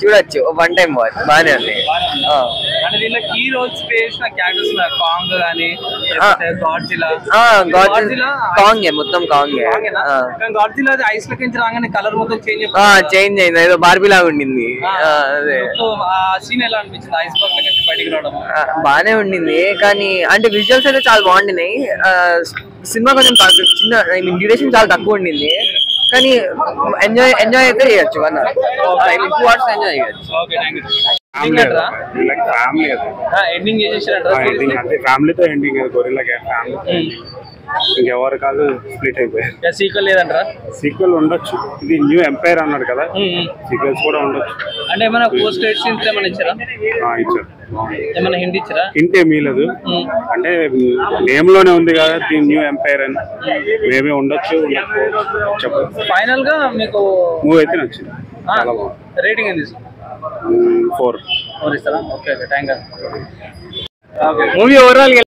చూడొచ్చు, one time watch బానే ఉంది. అంటే దీంట్లో కీ రోల్స్ చేసిన క్యారెక్టర్స్ కాంగ్ గానీ గాడ్జిలా కాంగే, మొత్తం కాంగే. గాడ్జిలా ఐస్ లెక్కించి రాగానే కలర్ మొత్తం చేంజ్ అయింది, ఏదో బార్బీ లాగా ఉండింది. అదే ఆ సీన్ ఎలా అనిపించింది? ఐస్ బర్గ్ లెక్కించి బయటికి రావడం బానే ఉండింది, కానీ అంటే విజువల్స్ అయితే చాలా బాగుండినాయి. సినిమా కొంచెం చిన్న, ఐ మీన్ డ్యూరేషన్ చాలా తక్కువ ఉండింది, కానీ ఎంజాయ్ అయితే చేయొచ్చు. 1 hour ఎంజాయ్ చేయొచ్చు. ఎండింగ్ అంటే ఫ్యామిలీతో ఎండింగ్, గొరిల్లా ఫ్యామిలీ ఇంకెవరు కాదు, స్ప్లిట్ అయిపోయారు. సీక్వెల్ లేదంటారా? సీక్వెల్ ఉండొచ్చు, ఇది న్యూ ఎంపైర్ అన్నాడు కదా, సీక్వెల్స్ కూడా ఉండొచ్చు. అంటే ఏమైనా పోస్ట్ క్రెడిట్ సీన్స్ ఏమైనా ఇచ్చారా? ఇచ్చారు. ఏమైనా హింట్ ఇచ్చారా? హింట్ ఏమీ లేదు, అంటే నేమ్ లోనే ఉంది కదా దీని న్యూ ఎంపైర్ అని, మేమే ఉండొచ్చు. ఫైనల్ గా మీకు మూవీ అయితే నచ్చింది, చాలా బాగుంది. రేటింగ్ ఏంది? 4 ఇస్తారా? Okay, thank you. Movie overall